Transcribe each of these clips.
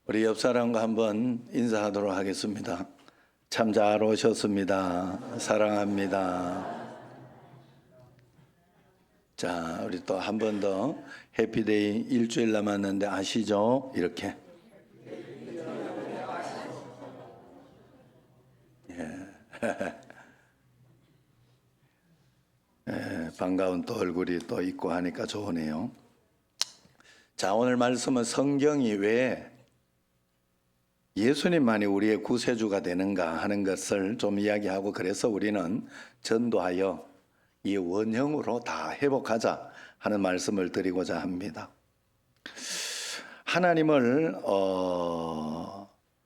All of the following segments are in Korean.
우리 옆 사람과 한번 인사하도록 하겠습니다. 참 잘 오셨습니다. 사랑합니다. 자, 우리 또 한 번 더 해피데이 일주일 남았는데 아시죠? 이렇게. 반가운 또 얼굴이 또 있고 하니까 좋으네요. 자, 오늘 말씀은 성경이 왜 예수님만이 우리의 구세주가 되는가 하는 것을 좀 이야기하고, 그래서 우리는 전도하여 이 원형으로 다 회복하자 하는 말씀을 드리고자 합니다. 하나님을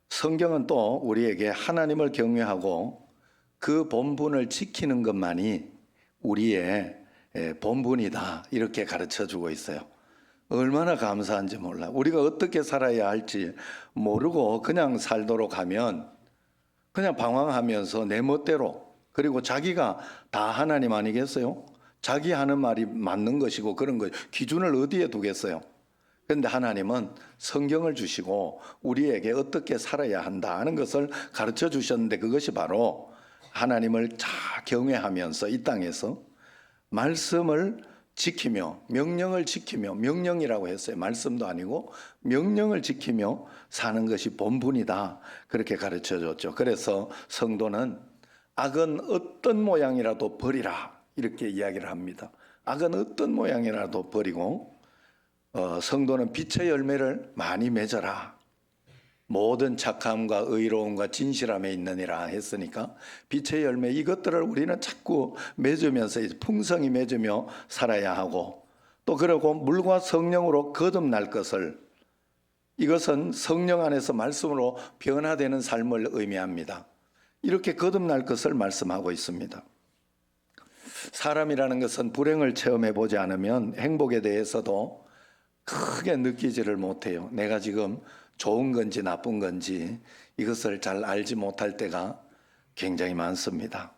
성경은 또 우리에게 하나님을 경외하고 그 본분을 지키는 것만이 우리의 본분이다, 이렇게 가르쳐주고 있어요. 얼마나 감사한지 몰라. 우리가 어떻게 살아야 할지 모르고 그냥 살도록 하면 그냥 방황하면서 내 멋대로, 그리고 자기가 다 하나님 아니겠어요? 자기 하는 말이 맞는 것이고 그런 거 기준을 어디에 두겠어요? 그런데 하나님은 성경을 주시고 우리에게 어떻게 살아야 한다 하는 것을 가르쳐 주셨는데, 그것이 바로 하나님을 잘 경외하면서 이 땅에서 말씀을 지키며 명령을 지키며, 명령이라고 했어요. 말씀도 아니고 명령을 지키며 사는 것이 본분이다, 그렇게 가르쳐 줬죠. 그래서 성도는 악은 어떤 모양이라도 버리라, 이렇게 이야기를 합니다. 악은 어떤 모양이라도 버리고 성도는 빛의 열매를 많이 맺어라. 모든 착함과 의로움과 진실함에 있느니라 했으니까 빛의 열매, 이것들을 우리는 자꾸 맺으면서 풍성히 맺으며 살아야 하고, 또 그리고 물과 성령으로 거듭날 것을, 이것은 성령 안에서 말씀으로 변화되는 삶을 의미합니다. 이렇게 거듭날 것을 말씀하고 있습니다. 사람이라는 것은 불행을 체험해 보지 않으면 행복에 대해서도 크게 느끼지를 못해요. 내가 지금 좋은 건지 나쁜 건지 이것을 잘 알지 못할 때가 굉장히 많습니다.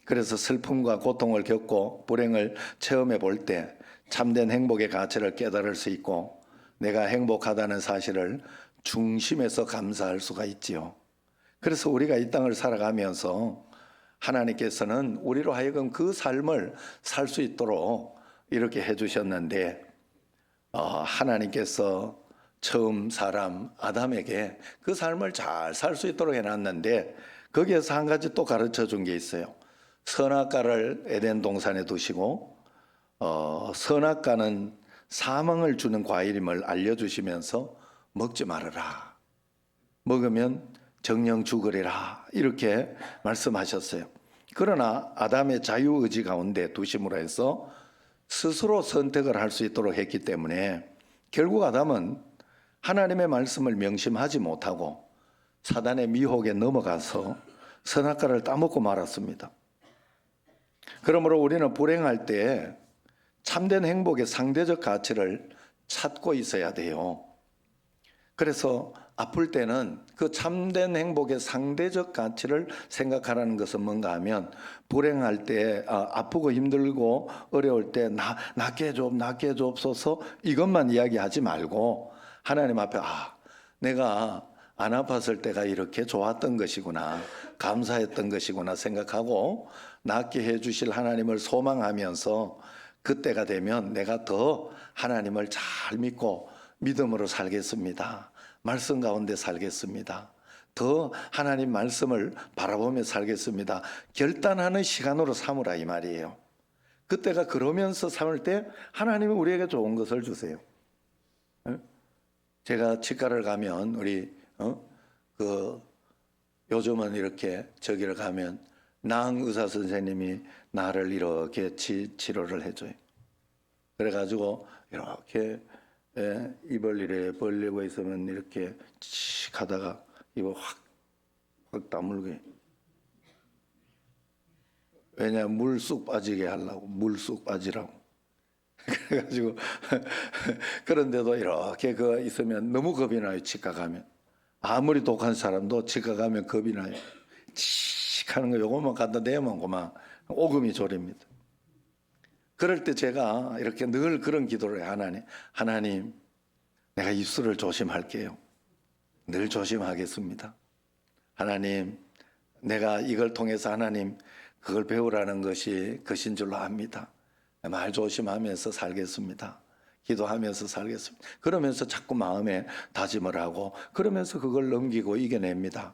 그래서 슬픔과 고통을 겪고 불행을 체험해 볼 때 참된 행복의 가치를 깨달을 수 있고, 내가 행복하다는 사실을 중심에서 감사할 수가 있지요. 그래서 우리가 이 땅을 살아가면서 하나님께서는 우리로 하여금 그 삶을 살 수 있도록 이렇게 해주셨는데, 하나님께서 처음 사람 아담에게 그 삶을 잘 살 수 있도록 해놨는데, 거기에서 한 가지 또 가르쳐 준 게 있어요. 선악과를 에덴 동산에 두시고 선악과는 사망을 주는 과일임을 알려주시면서 먹지 말아라, 먹으면 정령 죽으리라, 이렇게 말씀하셨어요. 그러나 아담의 자유의지 가운데 두심으로 해서 스스로 선택을 할 수 있도록 했기 때문에 결국 아담은 하나님의 말씀을 명심하지 못하고 사단의 미혹에 넘어가서 선악과를 따먹고 말았습니다. 그러므로 우리는 불행할 때 참된 행복의 상대적 가치를 찾고 있어야 돼요. 그래서 아플 때는 그 참된 행복의 상대적 가치를 생각하라는 것은 뭔가 하면, 불행할 때 아프고 힘들고 어려울 때 낫게 해주옵소서 이것만 이야기하지 말고, 하나님 앞에 내가 안 아팠을 때가 이렇게 좋았던 것이구나, 감사했던 것이구나 생각하고 낫게 해주실 하나님을 소망하면서, 그때가 되면 내가 더 하나님을 잘 믿고 믿음으로 살겠습니다, 말씀 가운데 살겠습니다, 더 하나님 말씀을 바라보며 살겠습니다, 결단하는 시간으로 삼으라, 이 말이에요. 그때가 그러면서 삼을 때 하나님이 우리에게 좋은 것을 주세요. 제가 치과를 가면 요즘은 이렇게 저기를 가면 낭 의사 선생님이 나를 이렇게 치료를 해줘요. 그래가지고 이렇게 입을 이렇게 벌리고 있으면 이렇게 칙 하다가 입을 확 다물게. 왜냐, 물 쑥 빠지게 하려고, 물 쑥 빠지라고. 그래가지고 그런데도 이렇게 있으면 너무 겁이 나요. 치과 가면 아무리 독한 사람도 치과 가면 겁이 나요. 칙 하는 거 요것만 갖다 대면 그만 오금이 졸입니다. 그럴 때 제가 이렇게 늘 그런 기도를 해요. 하나님, 내가 입술을 조심할게요. 늘 조심하겠습니다. 하나님, 내가 이걸 통해서 하나님 그걸 배우라는 것이 것인 줄로 압니다. 말 조심하면서 살겠습니다. 기도하면서 살겠습니다. 그러면서 자꾸 마음에 다짐을 하고 그러면서 그걸 넘기고 이겨냅니다.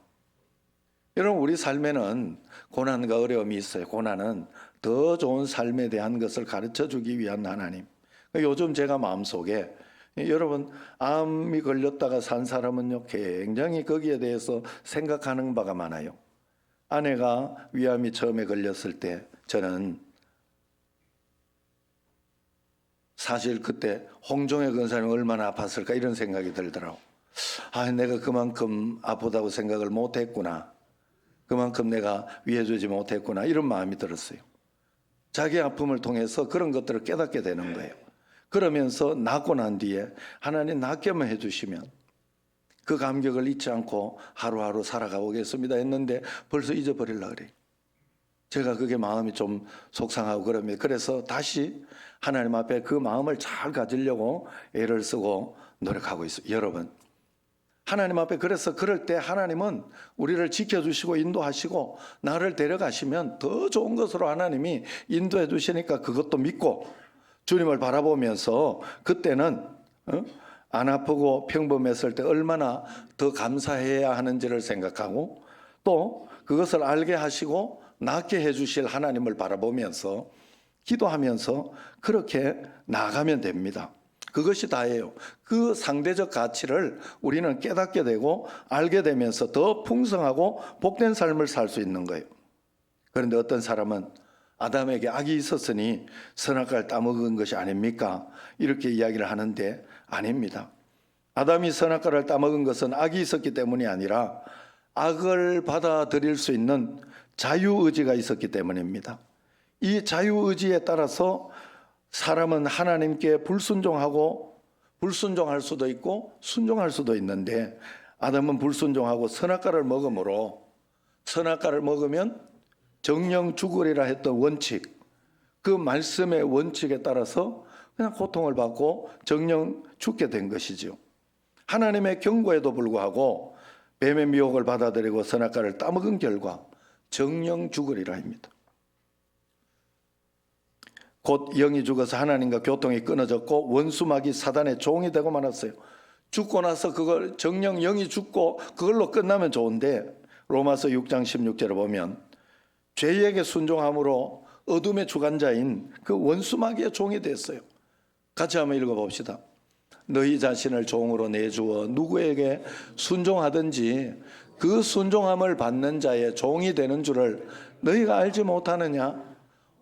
여러분, 우리 삶에는 고난과 어려움이 있어요. 고난은 더 좋은 삶에 대한 것을 가르쳐 주기 위한 하나님. 요즘 제가 마음속에 여러분, 암이 걸렸다가 산 사람은요 굉장히 거기에 대해서 생각하는 바가 많아요. 아내가 위암이 처음에 걸렸을 때 저는 사실 그때 홍종의 근사님이 얼마나 아팠을까 이런 생각이 들더라고. 내가 그만큼 아프다고 생각을 못했구나. 그만큼 내가 위해주지 못했구나 이런 마음이 들었어요. 자기 아픔을 통해서 그런 것들을 깨닫게 되는 거예요. 그러면서 낫고 난 뒤에 하나님 낫게만 해주시면 그 감격을 잊지 않고 하루하루 살아가 보겠습니다 했는데 벌써 잊어버리려고 그래요. 제가 그게 마음이 좀 속상하고 그러면 그래서 다시 하나님 앞에 그 마음을 잘 가지려고 애를 쓰고 노력하고 있어요. 여러분, 하나님 앞에 그래서 그럴 때 하나님은 우리를 지켜주시고 인도하시고 나를 데려가시면 더 좋은 것으로 하나님이 인도해 주시니까 그것도 믿고 주님을 바라보면서 그때는 안 아프고 평범했을 때 얼마나 더 감사해야 하는지를 생각하고 또 그것을 알게 하시고 낫게 해주실 하나님을 바라보면서 기도하면서 그렇게 나아가면 됩니다. 그것이 다예요. 그 상대적 가치를 우리는 깨닫게 되고 알게 되면서 더 풍성하고 복된 삶을 살 수 있는 거예요. 그런데 어떤 사람은 아담에게 악이 있었으니 선악과를 따먹은 것이 아닙니까? 이렇게 이야기를 하는데 아닙니다. 아담이 선악과를 따먹은 것은 악이 있었기 때문이 아니라 악을 받아들일 수 있는 자유의지가 있었기 때문입니다. 이 자유의지에 따라서 사람은 하나님께 불순종하고 불순종할 수도 있고 순종할 수도 있는데 아담은 불순종하고 선악과를 먹으므로 선악과를 먹으면 정령 죽으리라 했던 원칙, 그 말씀의 원칙에 따라서 그냥 고통을 받고 정령 죽게 된 것이죠. 하나님의 경고에도 불구하고 뱀의 미혹을 받아들이고 선악과를 따먹은 결과 정령 죽으리라입니다. 곧 영이 죽어서 하나님과 교통이 끊어졌고 원수마귀 사단의 종이 되고 말았어요. 죽고 나서 그걸 정령 영이 죽고 그걸로 끝나면 좋은데 로마서 6장 16절을 보면 죄에게 순종함으로 어둠의 주관자인 그 원수마귀의 종이 됐어요. 같이 한번 읽어봅시다. 너희 자신을 종으로 내주어 누구에게 순종하든지 그 순종함을 받는 자의 종이 되는 줄을 너희가 알지 못하느냐?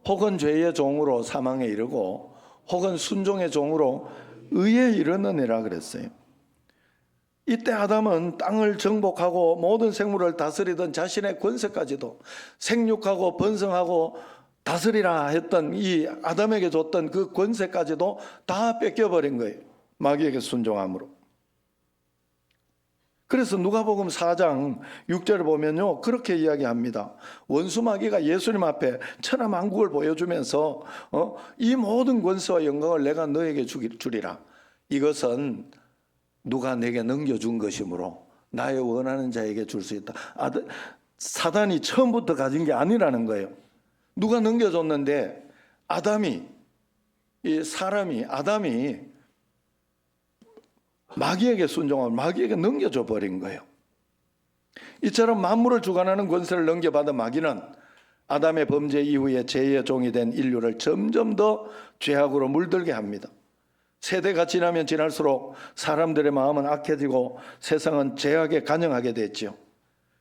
혹은 죄의 종으로 사망에 이르고 혹은 순종의 종으로 의에 이르느니라 그랬어요. 이때 아담은 땅을 정복하고 모든 생물을 다스리던 자신의 권세까지도 생육하고 번성하고 다스리라 했던 이 아담에게 줬던 그 권세까지도 다 뺏겨버린 거예요. 마귀에게 순종함으로. 그래서 누가복음 4장 6절을 보면요 그렇게 이야기합니다. 원수 마귀가 예수님 앞에 천하만국을 보여주면서 이 모든 권세와 영광을 내가 너에게 주리라. 이것은 누가 내게 넘겨준 것이므로 나의 원하는 자에게 줄 수 있다. 사단이 처음부터 가진 게 아니라는 거예요. 누가 넘겨줬는데 아담이 마귀에게 순종하고 마귀에게 넘겨줘 버린 거예요. 이처럼 만물을 주관하는 권세를 넘겨받은 마귀는 아담의 범죄 이후에 죄의 종이 된 인류를 점점 더 죄악으로 물들게 합니다. 세대가 지나면 지날수록 사람들의 마음은 악해지고 세상은 죄악에 간영하게 됐지요.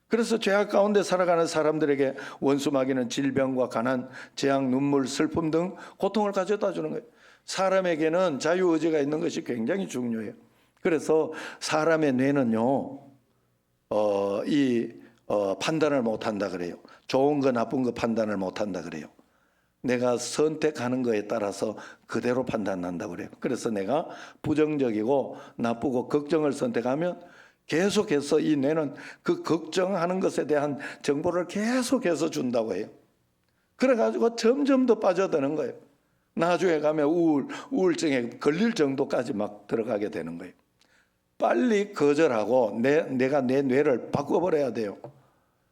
그래서 죄악 가운데 살아가는 사람들에게 원수 마귀는 질병과 가난, 재앙, 눈물, 슬픔 등 고통을 가져다 주는 거예요. 사람에게는 자유의지가 있는 것이 굉장히 중요해요. 그래서 사람의 뇌는요, 판단을 못한다 그래요. 좋은 거 나쁜 거 판단을 못한다 그래요. 내가 선택하는 거에 따라서 그대로 판단한다 그래요. 그래서 내가 부정적이고 나쁘고 걱정을 선택하면 계속해서 이 뇌는 그 걱정하는 것에 대한 정보를 계속해서 준다고 해요. 그래가지고 점점 더 빠져드는 거예요. 나중에 가면 우울증에 걸릴 정도까지 막 들어가게 되는 거예요. 빨리 거절하고 내가 내 뇌를 바꿔버려야 돼요.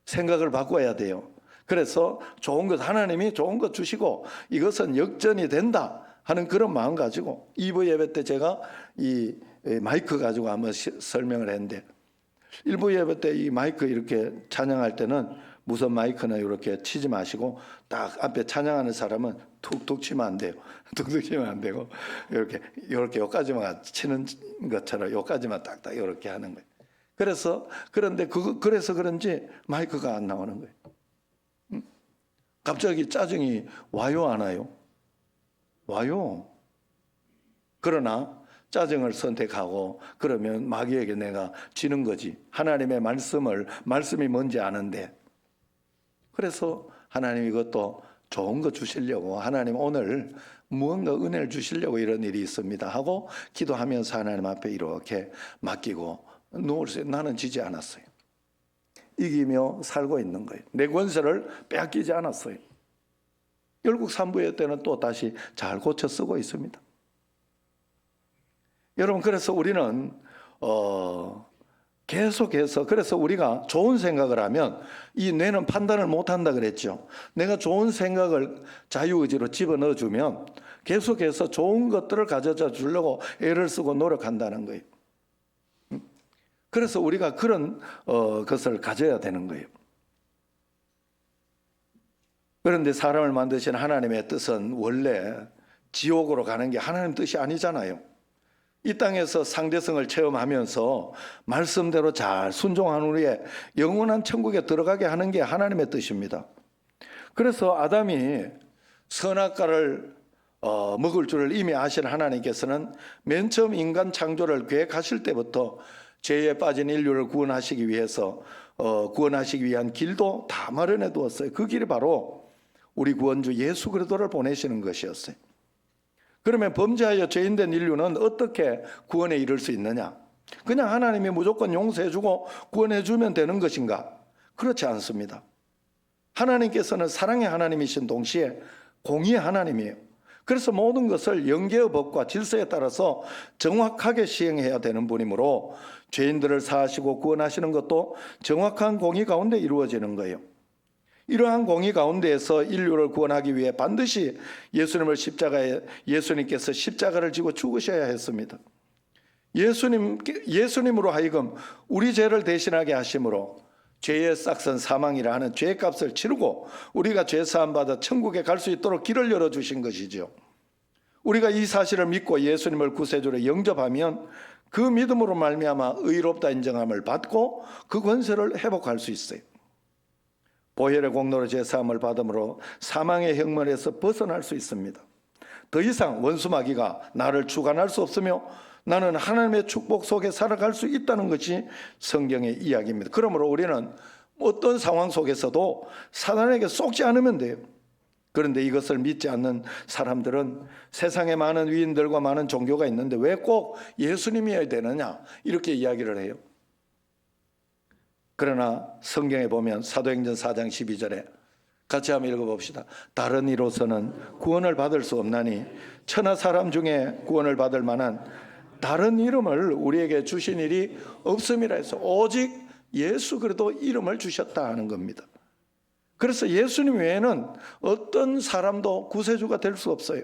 생각을 바꿔야 돼요. 그래서 좋은 것, 하나님이 좋은 것 주시고 이것은 역전이 된다 하는 그런 마음 가지고 2부 예배 때 제가 이 마이크 가지고 한번 설명을 했는데 1부 예배 때 이 마이크 이렇게 찬양할 때는 무선 마이크는 이렇게 치지 마시고 딱 앞에 찬양하는 사람은 툭툭 치면 안 돼요. 툭툭 치면 안 되고 이렇게 여기까지만 치는 것처럼 여기까지만 딱딱 이렇게 하는 거예요. 그런데 그래서 그런지 마이크가 안 나오는 거예요. 갑자기 짜증이 와요, 안 와요? 와요. 그러나 짜증을 선택하고 그러면 마귀에게 내가 지는 거지. 하나님의 말씀이 뭔지 아는데. 그래서 하나님 이것도 좋은 거 주시려고 하나님 오늘 무언가 은혜를 주시려고 이런 일이 있습니다 하고 기도하면서 하나님 앞에 이렇게 맡기고 누웠어요. 나는 지지 않았어요. 이기며 살고 있는 거예요. 내 권세를 빼앗기지 않았어요. 결국 3부회 때는 또 다시 잘 고쳐 쓰고 있습니다. 여러분, 그래서 우리는 계속해서, 그래서 우리가 좋은 생각을 하면 이 뇌는 판단을 못한다 그랬죠. 내가 좋은 생각을 자유의지로 집어넣어 주면 계속해서 좋은 것들을 가져다 주려고 애를 쓰고 노력한다는 거예요. 그래서 우리가 그런 것을 가져야 되는 거예요. 그런데 사람을 만드신 하나님의 뜻은 원래 지옥으로 가는 게 하나님 뜻이 아니잖아요. 이 땅에서 상대성을 체험하면서 말씀대로 잘 순종한 후에 영원한 천국에 들어가게 하는 게 하나님의 뜻입니다. 그래서 아담이 선악과를 먹을 줄을 이미 아신 하나님께서는 맨 처음 인간 창조를 계획하실 때부터 죄에 빠진 인류를 구원하시기 위해서 구원하시기 위한 길도 다 마련해 두었어요. 그 길이 바로 우리 구원주 예수 그리스도를 보내시는 것이었어요. 그러면 범죄하여 죄인된 인류는 어떻게 구원에 이를 수 있느냐? 그냥 하나님이 무조건 용서해주고 구원해주면 되는 것인가? 그렇지 않습니다. 하나님께서는 사랑의 하나님이신 동시에 공의의 하나님이에요. 그래서 모든 것을 영계의 법과 질서에 따라서 정확하게 시행해야 되는 분이므로 죄인들을 사하시고 구원하시는 것도 정확한 공의 가운데 이루어지는 거예요. 이러한 공의 가운데에서 인류를 구원하기 위해 반드시 예수님께서 십자가를 지고 죽으셔야 했습니다. 예수님으로 하여금 우리 죄를 대신하게 하심으로 죄의 싹선 사망이라 하는 죄값을 치르고 우리가 죄 사함 받아 천국에 갈 수 있도록 길을 열어주신 것이죠. 우리가 이 사실을 믿고 예수님을 구세주로 영접하면 그 믿음으로 말미암아 의롭다 인정함을 받고 그 권세를 회복할 수 있어요. 보혈의 공로로 제사함을 받음으로 사망의 형벌에서 벗어날 수 있습니다. 더 이상 원수 마귀가 나를 주관할 수 없으며 나는 하나님의 축복 속에 살아갈 수 있다는 것이 성경의 이야기입니다. 그러므로 우리는 어떤 상황 속에서도 사단에게 속지 않으면 돼요. 그런데 이것을 믿지 않는 사람들은 세상에 많은 위인들과 많은 종교가 있는데 왜 꼭 예수님이어야 되느냐 이렇게 이야기를 해요. 그러나 성경에 보면 사도행전 4장 12절에 같이 한번 읽어봅시다. 다른 이로서는 구원을 받을 수 없나니 천하 사람 중에 구원을 받을 만한 다른 이름을 우리에게 주신 일이 없음이라 해서 오직 예수 그리스도 이름을 주셨다 하는 겁니다. 그래서 예수님 외에는 어떤 사람도 구세주가 될 수 없어요.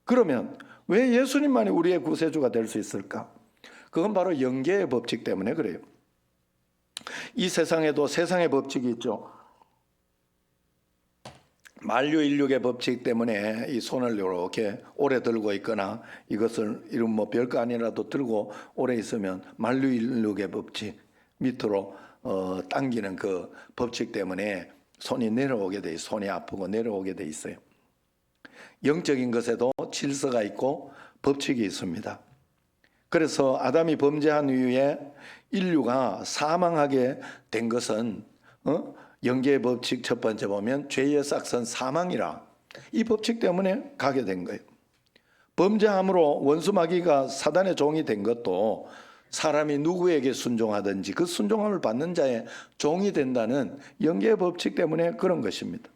그러면 왜 예수님만이 우리의 구세주가 될 수 있을까? 그건 바로 영계의 법칙 때문에 그래요. 이 세상에도 세상의 법칙이 있죠. 만류인력의 법칙 때문에 이 손을 이렇게 오래 들고 있거나 이것을 이런 뭐 별거 아니라도 들고 오래 있으면 만류인력의 법칙 밑으로 당기는 그 법칙 때문에 손이 내려오게 돼 있어요. 손이 아프고 내려오게 돼 있어요. 영적인 것에도 질서가 있고 법칙이 있습니다. 그래서 아담이 범죄한 이후에 인류가 사망하게 된 것은 영계의 법칙 첫 번째 보면 죄의 싹선 사망이라 이 법칙 때문에 가게 된 거예요. 범죄함으로 원수 마귀가 사단의 종이 된 것도 사람이 누구에게 순종하든지 그 순종함을 받는 자의 종이 된다는 영계의 법칙 때문에 그런 것입니다.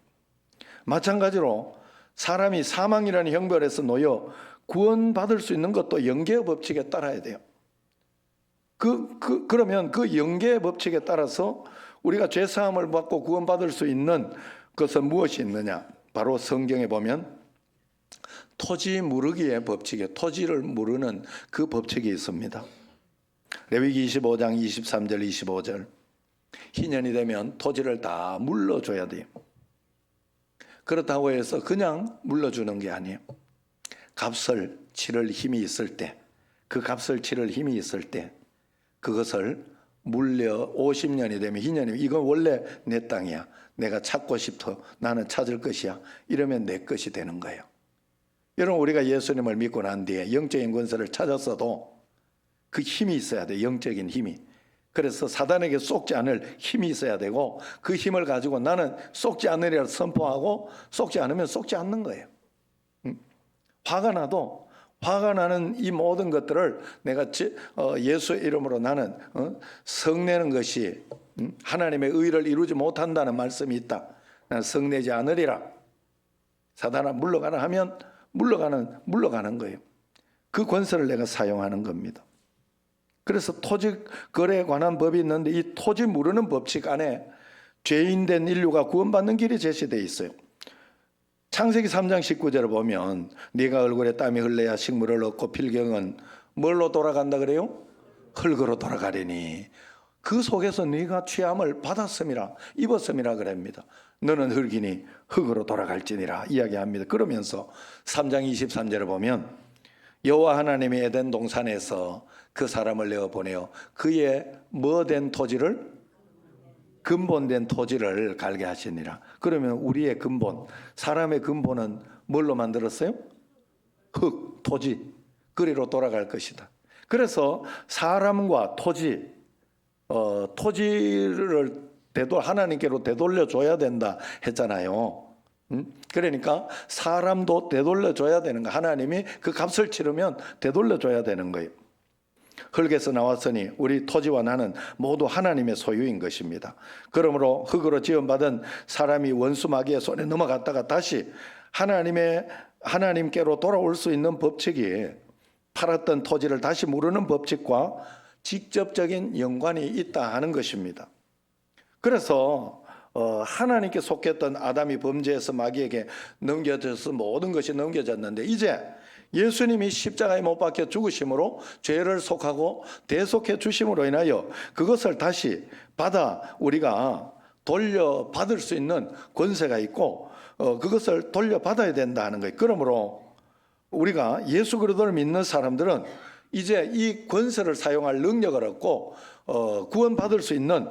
마찬가지로 사람이 사망이라는 형벌에서 놓여 구원받을 수 있는 것도 영계의 법칙에 따라야 돼요. 그러면 그 영계의 법칙에 따라서 우리가 죄사함을 받고 구원받을 수 있는 것은 무엇이 있느냐? 바로 성경에 보면 토지 무르기의 법칙에 토지를 무르는 그 법칙이 있습니다. 레위기 25장 23절 25절 희년이 되면 토지를 다 물러줘야 돼요. 그렇다고 해서 그냥 물러주는 게 아니에요. 값을 치를 힘이 있을 때, 그 값을 치를 힘이 있을 때 그것을 물려 50년이 되면 희년이 이건 원래 내 땅이야. 내가 찾고 싶어. 나는 찾을 것이야. 이러면 내 것이 되는 거예요. 여러분 우리가 예수님을 믿고 난 뒤에 영적인 권세를 찾았어도 그 힘이 있어야 돼. 영적인 힘이. 그래서 사단에게 속지 않을 힘이 있어야 되고 그 힘을 가지고 나는 속지 않으리라 선포하고 속지 않으면 속지 않는 거예요. 화가 나도 화가 나는 이 모든 것들을 내가 예수의 이름으로 나는 성내는 것이 하나님의 의를 이루지 못한다는 말씀이 있다. 나는 성내지 않으리라. 사단아 물러가라 하면 물러가는 거예요. 그 권세를 내가 사용하는 겁니다. 그래서 토지 거래에 관한 법이 있는데 이 토지 무르는 법칙 안에 죄인된 인류가 구원받는 길이 제시되어 있어요. 창세기 3장 19절을 보면 네가 얼굴에 땀이 흘러야 식물을 얻고 필경은 뭘로 돌아간다 그래요? 흙으로 돌아가리니 그 속에서 네가 취함을 받았음이라 입었음이라 그럽니다. 너는 흙이니 흙으로 돌아갈지니라 이야기합니다. 그러면서 3장 23절을 보면 여호와 하나님이 에덴 동산에서 그 사람을 내어보내어 그의 뭐된 토지를 근본된 토지를 갈게 하시니라. 그러면 우리의 근본, 사람의 근본은 뭘로 만들었어요? 흙, 토지, 그리로 돌아갈 것이다. 그래서 사람과 토지, 토지를 하나님께로 되돌려줘야 된다 했잖아요. 그러니까 사람도 되돌려줘야 되는 거. 하나님이 그 값을 치르면 되돌려줘야 되는 거예요. 흙에서 나왔으니 우리 토지와 나는 모두 하나님의 소유인 것입니다. 그러므로 흙으로 지음받은 사람이 원수 마귀의 손에 넘어갔다가 다시 하나님께로 돌아올 수 있는 법칙이 팔았던 토지를 다시 무르는 법칙과 직접적인 연관이 있다 하는 것입니다. 그래서 하나님께 속했던 아담이 범죄해서 마귀에게 넘겨져서 모든 것이 넘겨졌는데 이제 예수님이 십자가에 못 박혀 죽으심으로 죄를 속하고 대속해 주심으로 인하여 그것을 다시 받아 우리가 돌려받을 수 있는 권세가 있고 그것을 돌려받아야 된다 하는 거예요. 그러므로 우리가 예수 그리스도를 믿는 사람들은 이제 이 권세를 사용할 능력을 얻고 구원받을 수 있는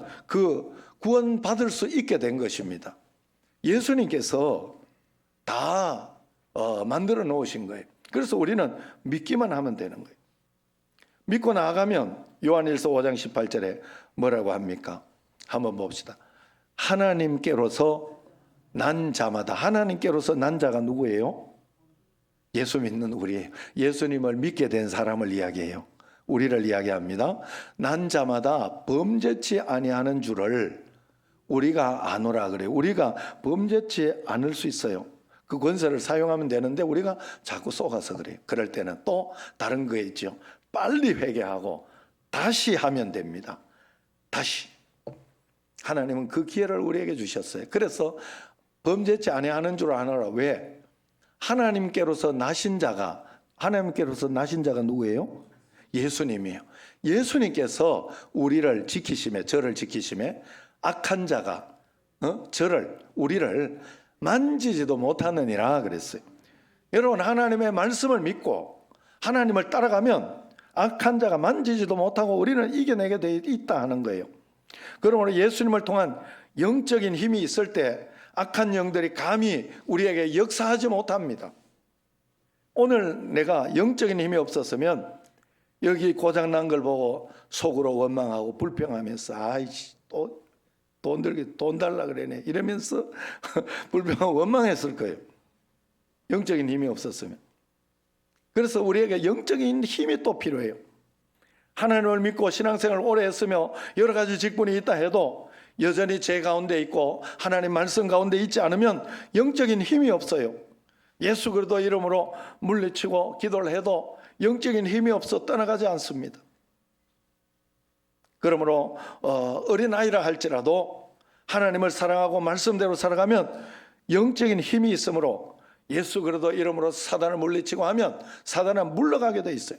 구원받을 수 있게 된 것입니다. 예수님께서 다 만들어 놓으신 거예요. 그래서 우리는 믿기만 하면 되는 거예요. 믿고 나아가면 요한일서 5장 18절에 뭐라고 합니까? 한번 봅시다. 하나님께로서 난 자마다 하나님께로서 난 자가 누구예요? 예수 믿는 우리예요. 예수님을 믿게 된 사람을 이야기해요. 우리를 이야기합니다. 난 자마다 범죄치 아니하는 줄을 우리가 아노라 그래요. 우리가 범죄치 않을 수 있어요. 그 권세를 사용하면 되는데 우리가 자꾸 속아서 그래요. 그럴 때는 또 다른 거 있죠. 빨리 회개하고 다시 하면 됩니다. 다시. 하나님은 그 기회를 우리에게 주셨어요. 그래서 범죄치 아니하는 줄 아노라. 왜? 하나님께로서 나신 자가 누구예요? 예수님이에요. 예수님께서 우리를 지키심에, 저를 지키심에 악한 자가 우리를 만지지도 못하느니라 그랬어요. 여러분 하나님의 말씀을 믿고 하나님을 따라가면 악한 자가 만지지도 못하고 우리는 이겨내게 돼 있다 하는 거예요. 그러므로 예수님을 통한 영적인 힘이 있을 때 악한 영들이 감히 우리에게 역사하지 못합니다. 오늘 내가 영적인 힘이 없었으면 여기 고장난 걸 보고 속으로 원망하고 불평하면서 아이씨 돈 달라 그러네 이러면서 불평하고 원망했을 거예요. 영적인 힘이 없었으면. 그래서 우리에게 영적인 힘이 또 필요해요. 하나님을 믿고 신앙생활을 오래 했으며 여러 가지 직분이 있다 해도 여전히 죄 가운데 있고 하나님 말씀 가운데 있지 않으면 영적인 힘이 없어요. 예수 그리스도 이름으로 물리치고 기도를 해도 영적인 힘이 없어 떠나가지 않습니다. 그러므로 어린아이라 할지라도 하나님을 사랑하고 말씀대로 살아가면 영적인 힘이 있으므로 예수 그리스도 이름으로 사단을 물리치고 하면 사단은 물러가게 돼 있어요.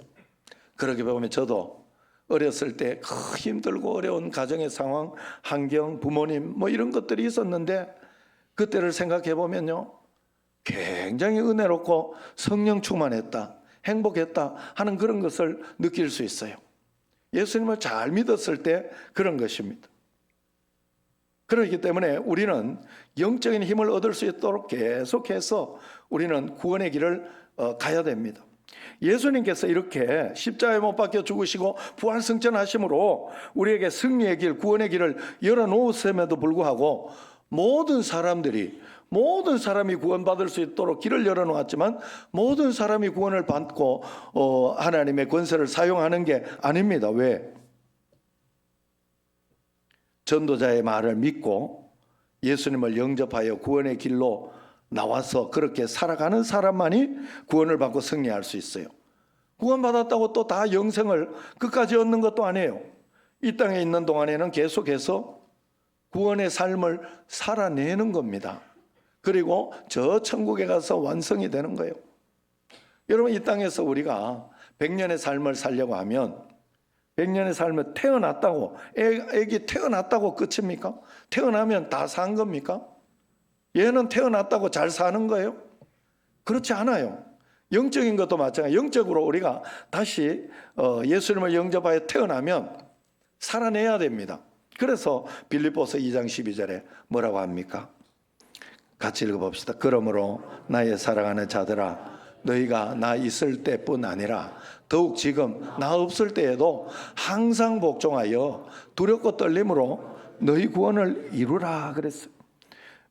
그렇게 보면 저도 어렸을 때 힘들고 어려운 가정의 상황, 환경, 부모님 뭐 이런 것들이 있었는데 그때를 생각해 보면요, 굉장히 은혜롭고 성령 충만했다, 행복했다 하는 그런 것을 느낄 수 있어요. 예수님을 잘 믿었을 때 그런 것입니다. 그렇기 때문에 우리는 영적인 힘을 얻을 수 있도록 계속해서 우리는 구원의 길을 가야 됩니다. 예수님께서 이렇게 십자가에 못 박혀 죽으시고 부활승천하심으로 우리에게 승리의 길, 구원의 길을 열어놓으심에도 불구하고 모든 사람이 구원받을 수 있도록 길을 열어놓았지만 모든 사람이 구원을 받고 하나님의 권세를 사용하는 게 아닙니다. 왜? 전도자의 말을 믿고 예수님을 영접하여 구원의 길로 나와서 그렇게 살아가는 사람만이 구원을 받고 승리할 수 있어요. 구원받았다고 또 다 영생을 끝까지 얻는 것도 아니에요. 이 땅에 있는 동안에는 계속해서 구원의 삶을 살아내는 겁니다. 그리고 저 천국에 가서 완성이 되는 거예요. 여러분, 이 땅에서 우리가 100년의 삶을 살려고 하면 100년의 삶을 태어났다고, 애기 태어났다고 끝입니까? 태어나면 다 산 겁니까? 얘는 태어났다고 잘 사는 거예요? 그렇지 않아요. 영적인 것도 마찬가지예요. 영적으로 우리가 다시 예수님을 영접하여 태어나면 살아내야 됩니다. 그래서 빌립보서 2장 12절에 뭐라고 합니까? 같이 읽어봅시다. 그러므로 나의 사랑하는 자들아, 너희가 나 있을 때뿐 아니라 더욱 지금 나 없을 때에도 항상 복종하여 두렵고 떨림으로 너희 구원을 이루라 그랬어요.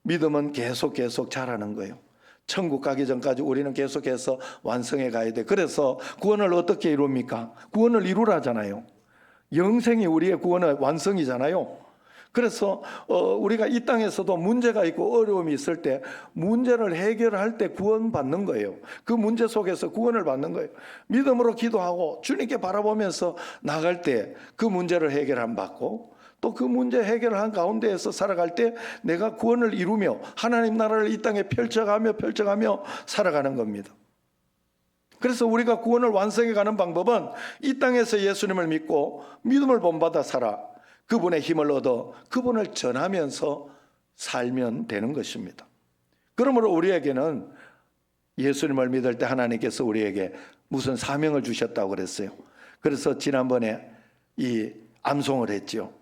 믿음은 계속 자라는 거예요. 천국 가기 전까지 우리는 계속해서 완성해 가야 돼. 그래서 구원을 어떻게 이룹니까? 구원을 이루라잖아요. 영생이 우리의 구원의 완성이잖아요. 그래서 우리가 이 땅에서도 문제가 있고 어려움이 있을 때 문제를 해결할 때 구원받는 거예요. 그 문제 속에서 구원을 받는 거예요. 믿음으로 기도하고 주님께 바라보면서 나갈 때 그 문제를 해결함 받고 또 그 문제 해결한 가운데에서 살아갈 때 내가 구원을 이루며 하나님 나라를 이 땅에 펼쳐가며 살아가는 겁니다. 그래서 우리가 구원을 완성해 가는 방법은 이 땅에서 예수님을 믿고 믿음을 본받아 살아 그분의 힘을 얻어 그분을 전하면서 살면 되는 것입니다. 그러므로 우리에게는 예수님을 믿을 때 하나님께서 우리에게 무슨 사명을 주셨다고 그랬어요. 그래서 지난번에 이 암송을 했죠.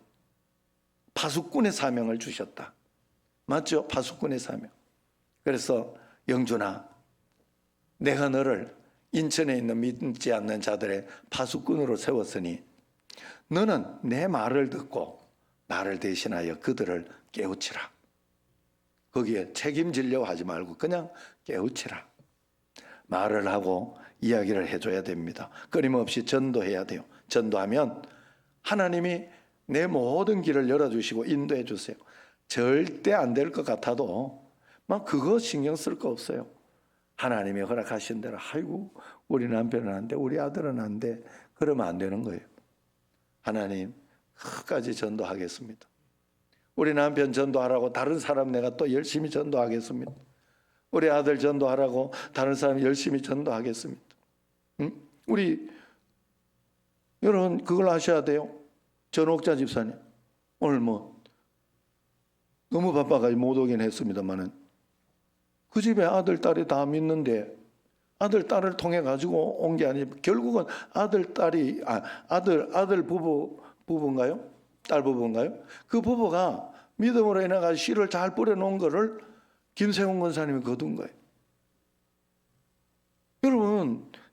파수꾼의 사명을 주셨다. 맞죠? 파수꾼의 사명. 그래서 영준아, 내가 너를 인천에 있는 믿지 않는 자들의 파수꾼으로 세웠으니 너는 내 말을 듣고 나를 대신하여 그들을 깨우치라. 거기에 책임지려고 하지 말고 그냥 깨우치라. 말을 하고 이야기를 해줘야 됩니다. 끊임없이 전도해야 돼요. 전도하면 하나님이 내 모든 길을 열어주시고 인도해 주세요. 절대 안 될 것 같아도 막 그거 신경 쓸 거 없어요. 하나님이 허락하신 대로 아이고 우리 남편은 안 돼, 우리 아들은 안 돼, 그러면 안 되는 거예요. 하나님 끝까지 전도하겠습니다. 우리 남편 전도하라고 다른 사람 내가 또 열심히 전도하겠습니다. 우리 아들 전도하라고 다른 사람 열심히 전도하겠습니다. 응? 우리 여러분 그걸 아셔야 돼요. 전옥자 집사님 오늘 너무 바빠가지고 못 오긴 했습니다만은 그 집에 아들 딸이 다 믿는데 아들 딸을 통해 가지고 온 게 아니고 결국은 아들 부부인가요? 딸 부부인가요? 그 부부가 믿음으로 인해 가지고 씨를 잘 뿌려놓은 거를 김세훈 권사님이 거둔 거예요.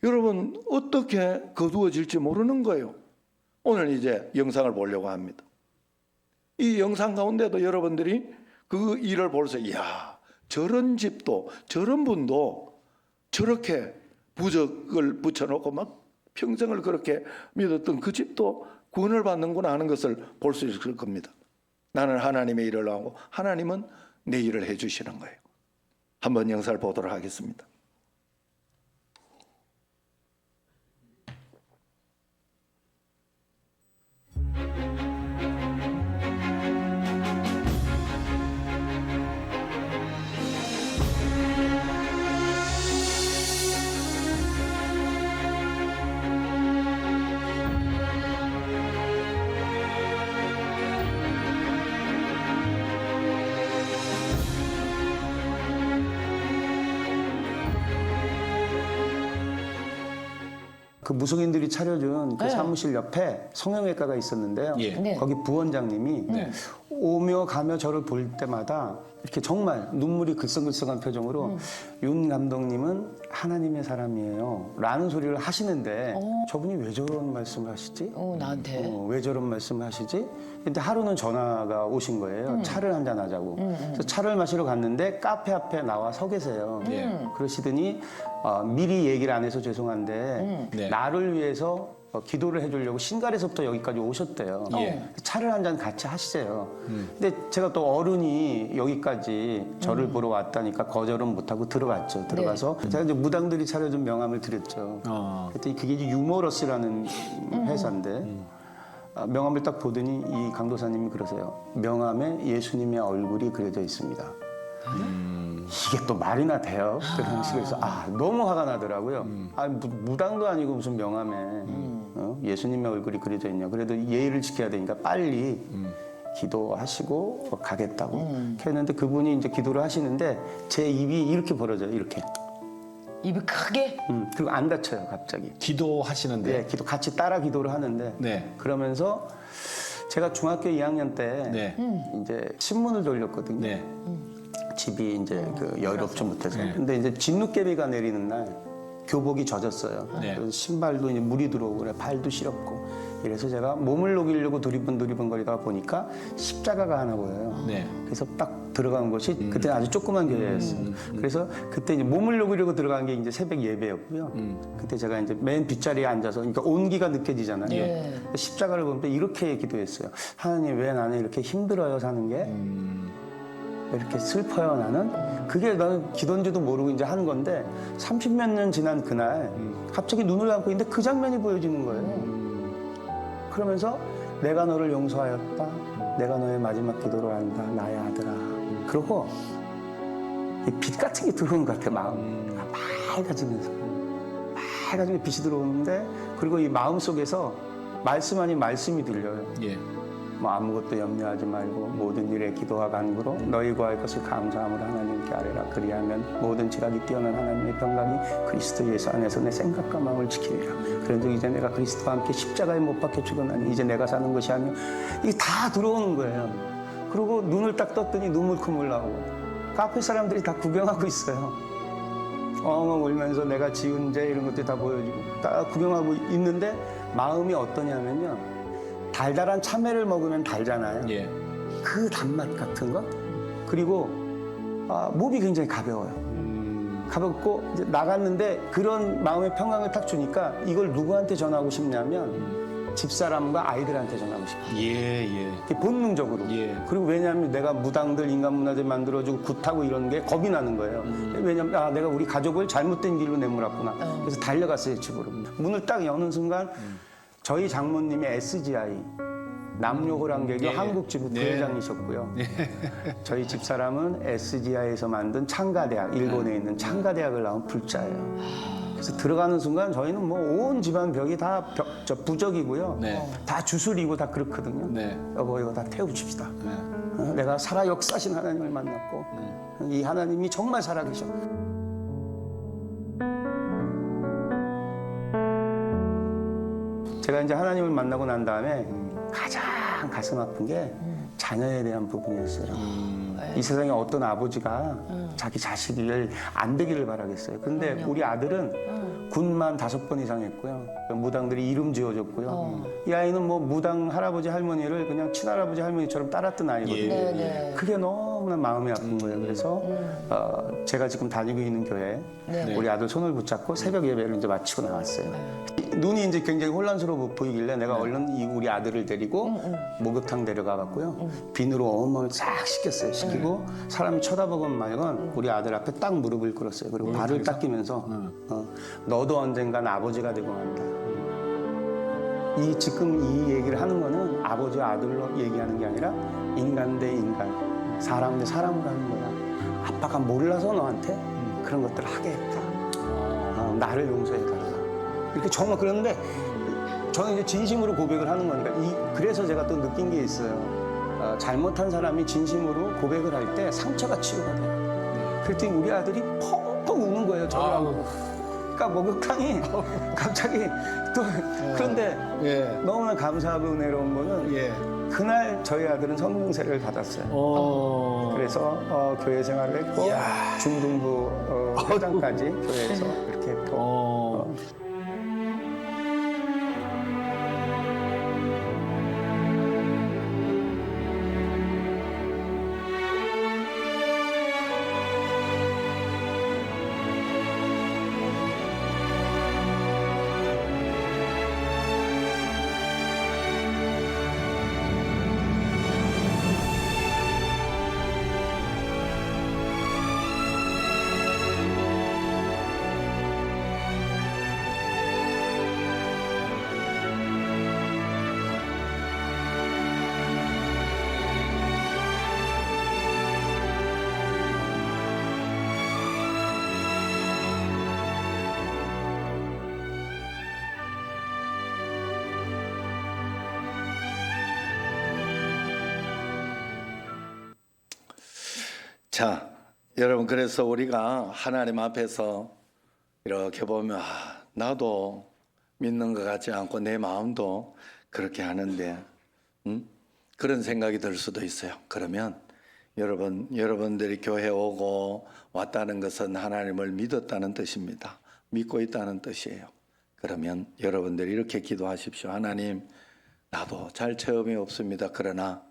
여러분 어떻게 거두어질지 모르는 거예요. 오늘 이제 영상을 보려고 합니다. 이 영상 가운데도 여러분들이 그 일을 보면서 이야 저런 집도 저런 분도 저렇게 부적을 붙여놓고 막 평생을 그렇게 믿었던 그 집도 구원을 받는구나 하는 것을 볼 수 있을 겁니다. 나는 하나님의 일을 하고 하나님은 내 일을 해주시는 거예요. 한번 영상을 보도록 하겠습니다. 그 무속인들이 차려준 그 네. 사무실 옆에 성형외과가 있었는데요. 예. 네. 거기 부원장님이 오며 가며 저를 볼 때마다 이렇게 정말 눈물이 글썽글썽한 표정으로 윤 감독님은 하나님의 사람이에요 라는 소리를 하시는데 저분이 왜 저런 말씀을 하시지? 나한테. 왜 저런 말씀을 하시지? 근데 하루는 전화가 오신 거예요. 차를 한잔 하자고. 그래서 차를 마시러 갔는데 카페 앞에 나와 서 계세요. 그러시더니 미리 얘기를 안 해서 죄송한데 네. 나를 위해서 기도를 해주려고 신갈에서부터 여기까지 오셨대요. 예. 차를 한 잔 같이 하시세요. 근데 제가 또 어른이 여기까지 저를 보러 왔다니까 거절은 못하고 들어갔죠. 들어가서 제가 이제 무당들이 차려준 명함을 드렸죠. 그랬더니 그게 이제 유머러스라는 회사인데 명함을 딱 보더니 이 강도사님이 그러세요. 명함에 예수님의 얼굴이 그려져 있습니다. 이게 또 말이나 돼요? 그런 식으로 해서 너무 화가 나더라고요. 무당도 아니고 무슨 명함에 예수님의 얼굴이 그려져 있냐. 그래도 예의를 지켜야 되니까 빨리 기도하시고 가겠다고 했는데 그분이 이제 기도를 하시는데 제 입이 이렇게 벌어져요. 이렇게. 입이 크게? 그리고 안 다쳐요, 갑자기. 기도하시는데. 네, 기도 같이 따라 기도를 하는데 네. 그러면서 제가 중학교 2학년 때 네. 이제 신문을 돌렸거든요. 네. 집이 이제 그 여유롭지 못해서. 근데 이제 진눈깨비가 내리는 날 교복이 젖었어요. 네. 그래서 신발도 이제 물이 들어오고 그래 발도 시렵고. 이래서 제가 몸을 녹이려고 두리번거리다가 보니까 십자가가 하나 보여요. 네. 그래서 딱 들어간 곳이 그때 아주 조그만 교회였어요. 그래서 그때 이제 몸을 녹이려고 들어간 게 이제 새벽 예배였고요. 그때 제가 이제 맨 뒷자리에 앉아서 그러니까 온기가 느껴지잖아요. 네. 십자가를 보면서 이렇게 기도했어요. 하나님 왜 나는 이렇게 힘들어요 사는 게? 왜 이렇게 슬퍼요 나는? 그게 나는 기도인지도 모르고 이제 하는 건데 30몇 년 지난 그날 갑자기 눈을 감고 있는데 그 장면이 보여지는 거예요. 그러면서 내가 너를 용서하였다. 내가 너의 마지막 기도를 한다. 나의 아들아. 그러고 이 빛 같은 게 들어오는 것 같아 마음. 맑아지면서. 맑아지면 빛이 들어오는데 그리고 이 마음 속에서 말씀 아닌 말씀이 들려요. 예. 뭐 아무것도 염려하지 말고 모든 일에 기도와 간구로 너희 구할 것을 감사함으로 하나님께 아뢰라. 그리하면 모든 지각이 뛰어난 하나님의 평강이 그리스도 예수 안에서 내 생각과 마음을 지키리라. 그런즉 이제 내가 그리스도와 함께 십자가에 못 박혀 죽었나니 이제 내가 사는 것이 아니요 이게 다 들어오는 거예요. 그리고 눈을 딱 떴더니 눈물 콧물 나오고 카페 사람들이 다 구경하고 있어요. 엉엉 울면서 내가 지은 죄 이런 것들이 다 보여지고 다 구경하고 있는데 마음이 어떠냐면요. 달달한 참외를 먹으면 달잖아요. 예. 그 단맛 같은 거. 그리고 몸이 굉장히 가벼워요. 가볍고 이제 나갔는데 그런 마음의 평강을 딱 주니까 이걸 누구한테 전하고 싶냐면 집사람과 아이들한테 전하고 싶어요. 예, 예. 이게 본능적으로. 예. 그리고 왜냐하면 내가 무당들 인간문화재 만들어주고 굿하고 이런 게 겁이 나는 거예요. 왜냐하면 내가 우리 가족을 잘못된 길로 내몰았구나. 그래서 달려갔어요 집으로. 문을 딱 여는 순간 저희 장모님이 SGI 남녀호랑개교 예. 한국지부 네. 부회장이셨고요. 저희 집사람은 SGI에서 만든 창가대학, 일본에 있는 창가대학을 나온 불자예요. 그래서 들어가는 순간 저희는 뭐 온 집안 벽이 다 부적이고요. 네. 다 주술이고 다 그렇거든요. 네. 여보 이거 다 태워줍시다. 네. 내가 살아 역사신 하나님을 만났고 이 하나님이 정말 살아계셔. 제가 이제 하나님을 만나고 난 다음에 가장 가슴 아픈 게 자녀에 대한 부분이었어요. 이 세상에 어떤 아버지가 자기 자식을 안 되기를 바라겠어요. 근데 우리 아들은 군만 5번 이상 했고요. 무당들이 이름 지어줬고요. 이 아이는 뭐 무당 할아버지 할머니를 그냥 친할아버지 할머니처럼 따랐던 아이거든요. 네. 그게 너무나 마음이 아픈 거예요. 그래서 제가 지금 다니고 있는 교회에 네. 우리 아들 손을 붙잡고 새벽 예배를 이제 마치고 나왔어요. 눈이 이제 굉장히 혼란스러워 보이길래 내가 얼른 이 우리 아들을 데리고 목욕탕 데려가 봤고요. 비누로 온몸을 싹 씻겼어요. 씻기고 사람이 쳐다보건 말건 우리 아들 앞에 딱 무릎을 꿇었어요. 그리고 발을 닦이면서 너도 언젠간 아버지가 되고 만다. 이 지금 이 얘기를 하는 거는 아버지와 아들로 얘기하는 게 아니라 인간 대 인간, 사람 대 사람으로 하는 거야. 아빠가 몰라서 너한테 그런 것들을 하게 했다. 나를 용서해달라. 이렇게 정말 그러는데 저는 이제 진심으로 고백을 하는 거니까 그래서 제가 또 느낀 게 있어요. 잘못한 사람이 진심으로 고백을 할 때 상처가 치유가 돼요. 그랬더니 우리 아들이 펑펑 우는 거예요. 저를 하고. 보니까 목욕탕이 갑자기 또 그런데 예. 너무나 감사하고 은혜로운 거는 예. 그날 저희 아들은 성공세를 받았어요. 그래서 교회 생활을 했고 중등부 회장까지 교회에서 그렇게 했고 자, 여러분 그래서 우리가 하나님 앞에서 이렇게 보면 나도 믿는 것 같지 않고 내 마음도 그렇게 하는데 그런 생각이 들 수도 있어요. 그러면 여러분들이 교회 오고 왔다는 것은 하나님을 믿었다는 뜻입니다. 믿고 있다는 뜻이에요. 그러면 여러분들이 이렇게 기도하십시오. 하나님, 나도 잘 체험이 없습니다. 그러나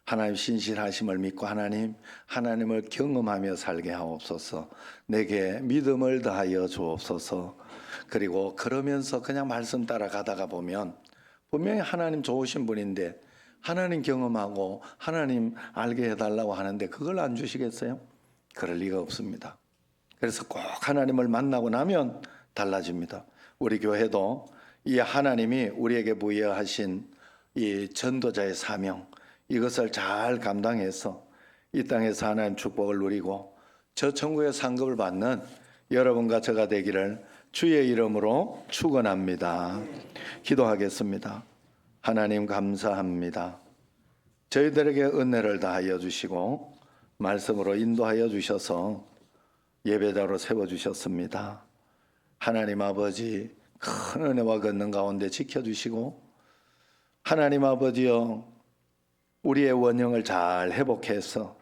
하나님 신실하심을 믿고 하나님을 경험하며 살게 하옵소서. 내게 믿음을 더하여 주옵소서. 그리고 그러면서 그냥 말씀 따라가다가 보면 분명히 하나님 좋으신 분인데 하나님 경험하고 하나님 알게 해달라고 하는데 그걸 안 주시겠어요? 그럴 리가 없습니다. 그래서 꼭 하나님을 만나고 나면 달라집니다. 우리 교회도 이 하나님이 우리에게 부여하신 이 전도자의 사명, 이것을 잘 감당해서 이 땅에서 하나님 축복을 누리고 저 천국의 상급을 받는 여러분과 저가 되기를 주의 이름으로 축원합니다. 기도하겠습니다. 하나님 감사합니다. 저희들에게 은혜를 다하여 주시고 말씀으로 인도하여 주셔서 예배자로 세워주셨습니다. 하나님 아버지 큰 은혜와 권능 가운데 지켜주시고 하나님 아버지여 우리의 원형을 잘 회복해서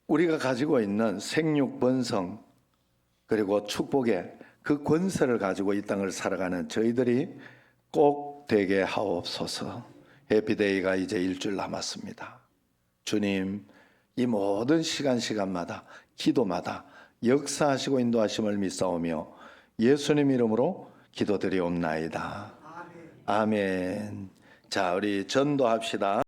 우리가 가지고 있는 생육 번성 그리고 축복의 그 권세를 가지고 이 땅을 살아가는 저희들이 꼭 되게 하옵소서. 해피데이가 이제 일주일 남았습니다. 주님, 이 모든 시간마다 기도마다 역사하시고 인도하심을 믿사오며 예수님 이름으로 기도드리옵나이다. 아멘. 자, 우리 전도합시다.